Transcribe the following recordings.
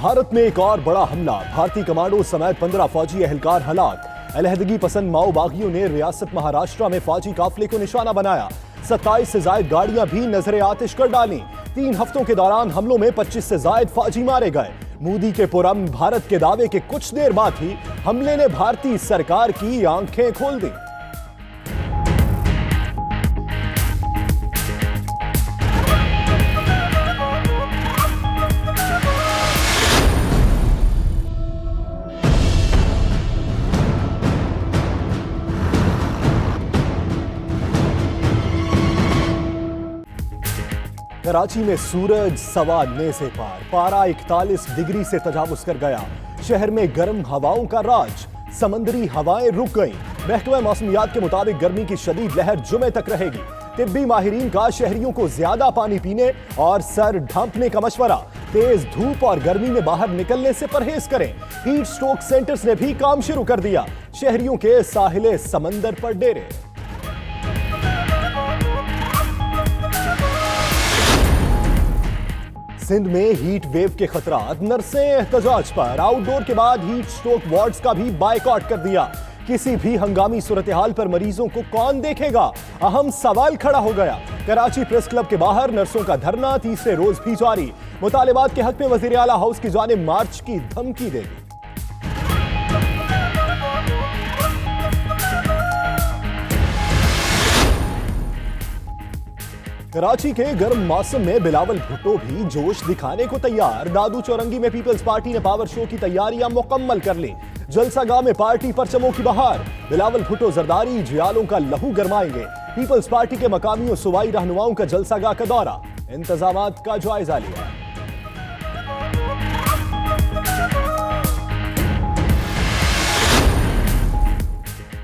भारत में एक और बड़ा हमला, भारतीय कमांडो समेत 15 फौजी एहलकार हलाक। अलहदगी पसंद माओ बागियों ने रियासत महाराष्ट्र में फौजी काफिले को निशाना बनाया। 27 से जायद गाड़ियां भी नजरे आतिश कर डाली। 3 हफ्तों के दौरान हमलों में 25 से जायद फौजी मारे गए। मोदी के पुरअमन भारत के दावे के कुछ देर बाद ही हमले ने भारतीय सरकार की आंखें खोल दी। कराची में सूरज सवा से पार, पारा 41 डिग्री से तजावुज कर गया। शहर में गर्म हवाओं का राज, समंदरी हवाएं रुक गईं। महकमा मौसमियात के मुताबिक गर्मी की शदीद लहर जुमे तक रहेगी। तिब्बी माहिरीन का शहरियों को ज्यादा पानी पीने और सर ढांपने का मशवरा। तेज धूप और गर्मी में बाहर निकलने से परहेज करें। हीट स्ट्रोक सेंटर्स ने भी काम शुरू कर दिया। शहरियों के साहिले समंदर पर डेरे। सिंध में हीट वेव के खतरात, नर्सें एहतजाज पर। आउटडोर के बाद हीट स्ट्रोक वार्ड्स का भी बायकॉट कर दिया। किसी भी हंगामी सूरत हाल पर मरीजों को कौन देखेगा, अहम सवाल खड़ा हो गया। कराची प्रेस क्लब के बाहर नर्सों का धरना तीसरे रोज भी जारी। मुतालिबात के हक में वजीर आला हाउस की जानिब मार्च की धमकी दे दी। कराची के गर्म मौसम में बिलावल भुट्टो भी जोश दिखाने को तैयार। दादू चौरंगी में पीपल्स पार्टी ने पावर शो की तैयारियां मुकम्मल कर ली। जलसागाह में पार्टी परचमों की बहार। बिलावल भुट्टो जरदारी जियालों का लहू गरमाएंगे। पीपल्स पार्टी के मकामी और सूबाई रहनुमाओं का जलसागाह का दौरा, इंतजामात का जायजा लिया।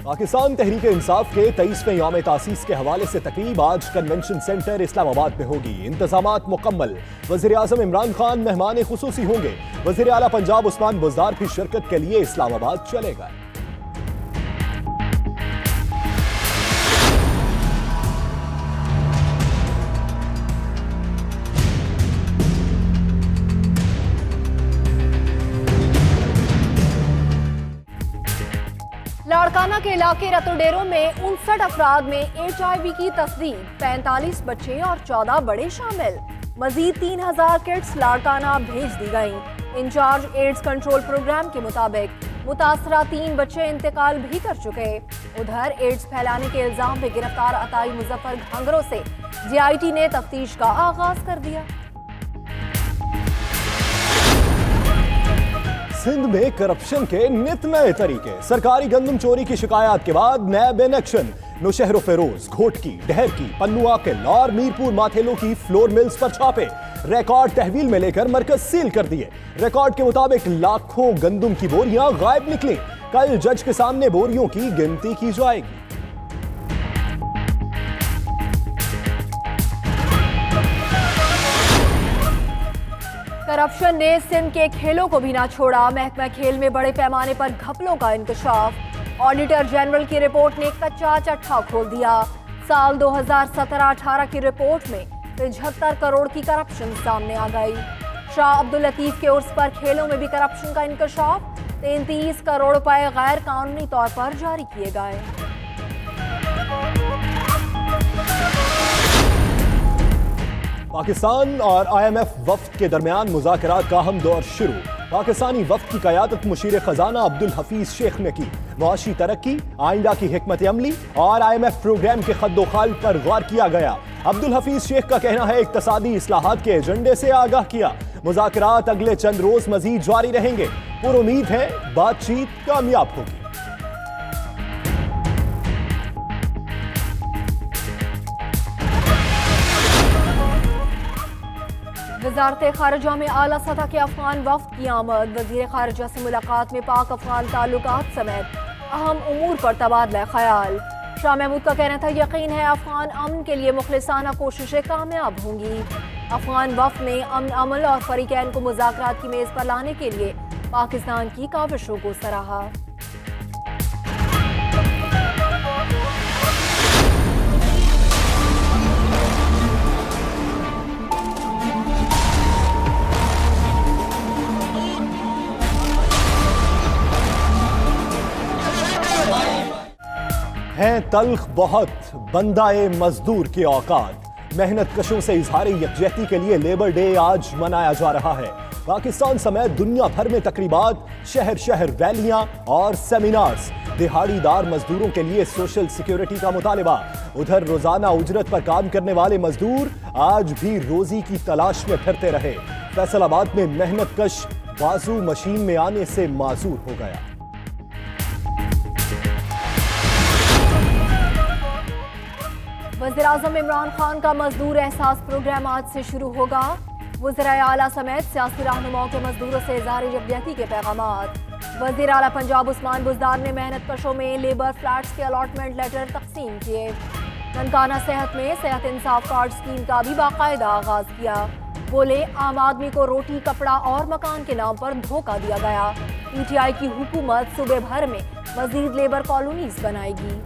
पाकिस्तान तहरीक इंसाफ के 23वें यौम तासीस के हवाले से तकरीब आज कन्वेंशन सेंटर इस्लामाबाद में होगी। इंतजामात मुकम्मल। वज़ीर आज़म इमरान खान मेहमान खुसूसी होंगे। वज़ीर आला पंजाब उस्मान बुज़दार भी शिरकत के लिए इस्लामाबाद चलेगा। लाड़काना के इलाके रतुडेरों में 59 अफराद में HIV की तस्दीक, 45 बच्चे और 14 बड़े शामिल। मजीद 3000 किट्स लाड़काना भेज दी गईं। इंचार्ज एड्स कंट्रोल प्रोग्राम के मुताबिक मुतासरा 3 बच्चे इंतकाल भी कर चुके। उधर एड्स फैलाने के इल्जाम में गिरफ्तार अताई मुजफ्फर घंगरों से GIT ने तफ्तीश का आगाज कर दिया। सिंध में करप्शन के नित नए तरीके। सरकारी गंदम चोरी की शिकायत के बाद NAB in action. Naushahro Feroze, Ghotki, Daharki, Pannu आकिल और मीरपुर माथेलो की फ्लोर मिल्स पर छापे। रिकॉर्ड तहवील में लेकर मरकज सील कर दिए। रिकॉर्ड के मुताबिक लाखों गंदम की बोरियां गायब निकली। कल जज के सामने बोरियों की गिनती की जाएगी। करप्शन ने सिंध के खेलों को भी ना छोड़ा। महकमा खेल में बड़े पैमाने पर घपलों का इंकशाफ। ऑडिटर जनरल की रिपोर्ट ने कच्चा चट्टा खोल दिया। साल 2017-18 की रिपोर्ट में 75 करोड़ की करप्शन सामने आ गई। शाह अब्दुल लतीफ के उर्स पर खेलों में भी करप्शन का इंकशाफ। 33 करोड़ रुपए गैर कानूनी तौर पर जारी किए गए। पाकिस्तान और IMF वफ्द के दरमियान मुज़ाकरात का अहम दौर शुरू। पाकिस्तानी वफ्द की क़यादत मुशीर खजाना अब्दुल हफीज शेख ने की। मुआशी तरक्की, आइंदा की हिकमत अमली और IMF प्रोग्राम के खद्दोखाल पर गौर किया गया। अब्दुल हफीज शेख का कहना है इक़्तिसादी इस्लाहात के एजेंडे से आगाह किया। मुज़ाकरात अगले चंद रोज मजीद जारी रहेंगे। पुरुमीद है बातचीत कामयाब होगी। वज़ारत ख़ारिजा में आला सतह के अफगान वफ्द की आमद। वज़ीर ख़ारिजा से मुलाकात में पाक अफगान ताल्लुकात समेत अहम उमूर पर तबादला ख्याल। शाह महमूद का कहना था यकीन है अफगान अमन के लिए मुखलिसाना कोशिशें कामयाब होंगी। अफगान वफ्द ने अमन अमल और फरीकैन को मुज़ाकरात की मेज़ पर लाने के लिए पाकिस्तान की काविशों को सराहा। हैं तल्ख बहुत बंदाए मजदूर के औकात। मेहनत कशों से इजहार यकजहती के लिए लेबर डे आज मनाया जा रहा है। पाकिस्तान समेत दुनिया भर में तकरीबात, शहर शहर रैलियां और सेमिनार्स। दिहाड़ीदार मजदूरों के लिए सोशल सिक्योरिटी का मुतालबा। उधर रोजाना उजरत पर काम करने वाले मजदूर आज भी रोजी की तलाश में फिरते रहे। फैसलाबाद में मेहनत कश बाजू मशीन में आने से माजूर हो गया। वज़ीर-ए-आज़म इमरान खान का मजदूर एहसास प्रोग्राम आज से शुरू होगा। वज़ीर आला समेत सियासी रहनुमाओं के मजदूरों से इज़हार यकजहती के पैगामात। वज़ीर आला पंजाब उस्मान बुज़दार ने मेहनत कशों में लेबर फ्लैट्स के अलॉटमेंट लेटर तकसीम किए। ननकाना सेहत में सेहत इंसाफ कार्ड स्कीम का भी बाकायदा आगाज किया। बोले आम आदमी को रोटी, कपड़ा और मकान के नाम पर धोखा दिया गया। PTI की हुकूमत सूबे भर में मजीद लेबर कॉलोनीज बनाएगी।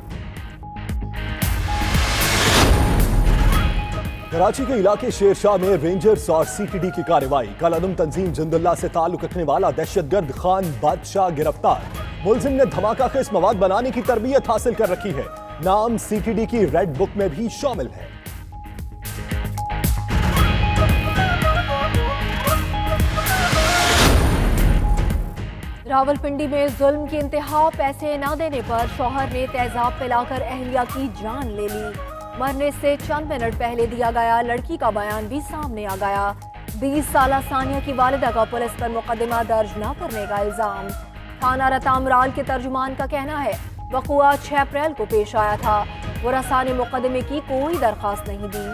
कराची के इलाके शेरशाह में रेंजर्स और CTD की कार्रवाई। कलअदम तंजीम जिंदुल्ला से ताल्लुक रखने वाला दहशतगर्द खान बादशाह गिरफ्तार। मुलजिम ने धमाका खेज मवाद बनाने की तरबियत हासिल कर रखी है। नाम CTD की रेड बुक में भी शामिल है। रावलपिंडी में जुल्म की इंतहा, पैसे न देने पर शौहर ने तेजाब पिलाकर अहलिया की जान ले ली। मरने से चंद मिनट पहले दिया गया लड़की का बयान भी सामने आ गया। 20 साला सानिया की वालिदा का पुलिस पर मुकदमा दर्ज न करने का इल्जाम। थाना रतामराल के तर्जुमान का कहना है वक़ुआ 6 अप्रैल को पेश आया था। वरसा ने मुकदमे की कोई दरखास्त नहीं दी।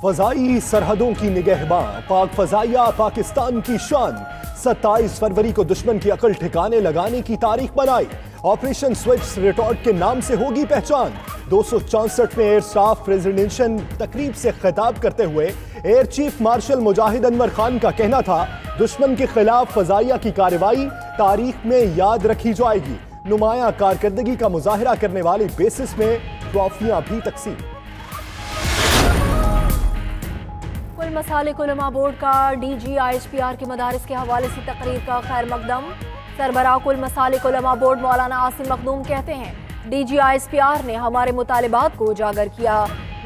फजाई सरहदों की निगहबां, पाक फजाइया पाकिस्तान की शान। 27 फरवरी को दुश्मन की अकल ठिकाने लगाने की तारीख बनाई। ऑपरेशन स्विच रिटॉर्ट के नाम से होगी पहचान। 264 में एयर स्टाफ प्रेसिडेंशियल तकरीब से खिताब करते हुए एयर चीफ मार्शल मुजाहिद अनवर खान का कहना था दुश्मन के खिलाफ फजाइया की कार्रवाई तारीख में याद रखी जाएगी। नुमाया कारकर्दगी का मुजाहिरा करने वाली बेसिस में ट्रॉफियां भी तकसीम। कुल मसालिक उलमा बोर्ड का DG ISPR के मदारिस के हवाले से तकरीर का खैर मकदम। सरबराह कुल मसालिक उलमा बोर्ड मौलाना आसिम मखदूम कहते हैं DG ISPR ने हमारे मुतालिबात को उजागर किया।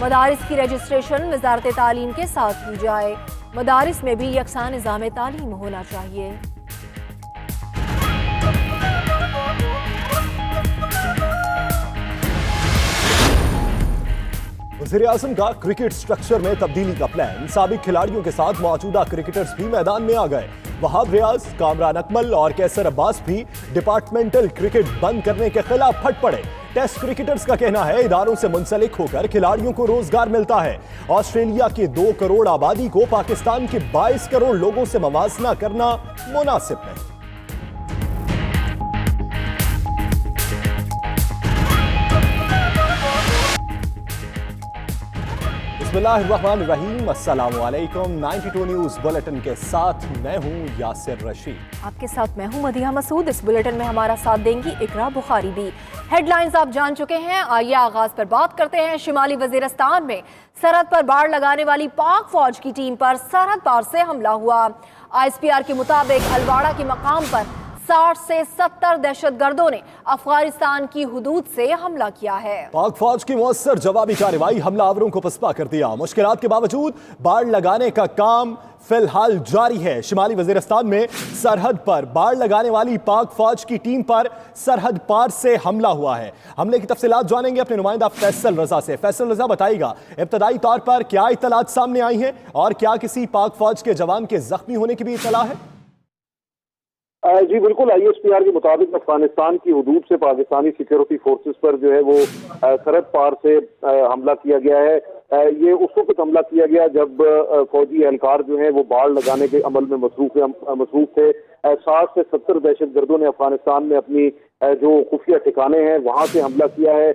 मदारिस की रजिस्ट्रेशन वजारत तालीम के साथ की जाए। मदारिस में भी यकसा निज़ाम तालीम होना चाहिए। वज़ीर-ए-आज़म का क्रिकेट स्ट्रक्चर में तब्दीली का प्लान। साबिक खिलाड़ियों के साथ मौजूदा क्रिकेटर्स भी मैदान में आ गए। वहाब रियाज, कामरान अकमल और कैसर अब्बास भी डिपार्टमेंटल क्रिकेट बंद करने के खिलाफ फट पड़े। टेस्ट क्रिकेटर्स का कहना है इदारों से मुंसलिक होकर खिलाड़ियों को रोजगार मिलता है। ऑस्ट्रेलिया के 2 करोड़ आबादी को पाकिस्तान के 22 करोड़ लोगों से मवाजना करना मुनासिब नहीं। बिस्मिल्लाहिर्रहमानिर्रहीम, अस्सलामुअलैकुम। 92 न्यूज़ बुलेटिन के साथ मैं हूं यासिर रशीद। आपके साथ मैं हूं मदिहा मसूद। इस बुलेटिन में हमारा साथ देंगी इकरा बुखारी भी। हेडलाइंस आप जान चुके हैं, आइए आगाज पर बात करते हैं। शिमाली वजीरिस्तान में सरहद पर बाड़ लगाने वाली पाक फौज की टीम पर सरहद पार से हमला हुआ। ISPR के मुताबिक अलवाड़ा के मकाम पर 60 से 70 दहशतगर्दों ने अफगानिस्तान की हुदूद से हमला किया है। पाक फौज की मौसर जवाबी कार्रवाई हमलावरों को पसपा कर दिया। मुश्किलात के बावजूद बाढ़ लगाने का काम फिलहाल जारी है। शिमाली वजीरिस्तान में सरहद पर बाढ़ लगाने वाली पाक फौज की टीम पर सरहद पार से हमला हुआ है। हमले की तफसीलात जानेंगे अपने नुमाइंदा फैसल रजा से। फैसल रजा, बताइएगा इब्तदाई तौर पर क्या इत्तलात सामने आई हैं और क्या किसी पाक फौज के जवान के जख्मी होने की भी इत्तला है? जी बिल्कुल, ISPR के मुताबिक अफगानिस्तान की हुदूद से पाकिस्तानी सिक्योरिटी फोर्सेस पर जो है वो सरहद पार से हमला किया गया है। ये उस वक्त हमला किया गया जब फौजी एहलकार जो है वो बाढ़ लगाने के अमल में मसरूफ थे। 60 से 70 दहशतगर्दों ने अफगानिस्तान में अपनी जो खुफिया ठिकाने हैं वहां से हमला किया है।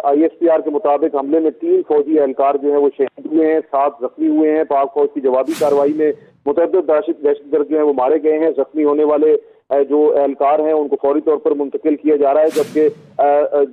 ISPR के मुताबिक हमले में 3 फौजी एहलकार जो है वो शहीद हुए हैं, 7 जख्मी हुए हैं। पाक फौज की जवाबी कार्रवाई में मुतअद्दिद दहशतगर्द जो है वो मारे गए हैं। जख्मी होने वाले जो एहलकार हैं उनको फौरी तौर पर मुंतकिल किया जा रहा है, जबकि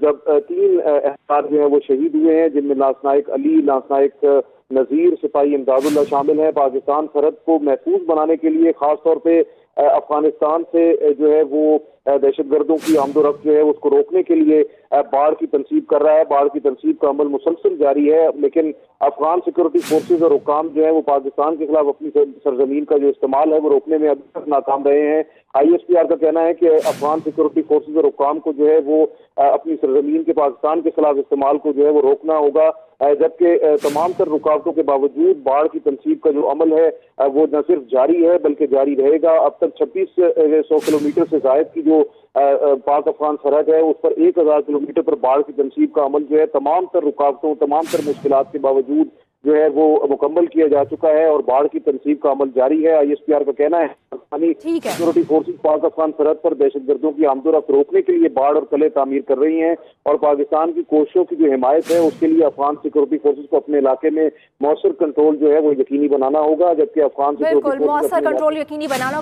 जब 3 एहलकार जो है वो शहीद हुए हैं, जिनमें लांसनायक अली, लांसनायक नजीर, सिपाही इमदादुल्लाह शामिल हैं। पाकिस्तान सरहद को महफूज बनाने के लिए खास तौर पे अफगानिस्तान से जो है वो दहशतगर्दों की आमदोरफ्त जो है उसको रोकने के लिए बाढ़ की तनसीब कर रहा है। बाढ़ की तनसीब का अमल मुसलसल जारी है, लेकिन अफगान सिक्योरिटी फोर्सेज और हुकाम जो है वो पाकिस्तान के खिलाफ अपनी सरजमीन का जो इस्तेमाल है वो रोकने में अभी तक नाकाम रहे हैं। ISPR का कहना है कि अफगान सिक्योरिटी फोर्सेज और हुकाम को जो है वो अपनी सरजमीन के पाकिस्तान के खिलाफ इस्तेमाल को जो है वो रोकना होगा, जबकि तमाम तर रुकावटों के बावजूद बाढ़ की तनसीब का जो अमल है वो न सिर्फ जारी है बल्कि जारी रहेगा। अब तक 2600 किलोमीटर से जायद की जो पाक अफगान सरहद है उस पर 1000 किलोमीटर पर बाढ़ की तनसीब का अमल जो है तमाम तर रुकावटों तमाम तर मुश्किलात के बावजूद जो है वो मुकम्मल किया जा चुका है और बाढ़ की तनसीब का अमल जारी है। ISPR का कहना है पाकिस्तानी सिक्योरिटी फोर्सेज पाक अफगान सरहद पर दहशतगर्दों की आमदोरफ्त रोकने के लिए बाढ़ और कले तामीर कर रही हैं और पाकिस्तान की कोशिशों की जो हिमायत है उसके लिए अफगान सिक्योरिटी फोर्सेज को अपने इलाके में मौसर कंट्रोल जो है वो यकीनी बनाना होगा, जबकि अफगान बिल्कुल मौसर कंट्रोल यकीनी बनाना होगा।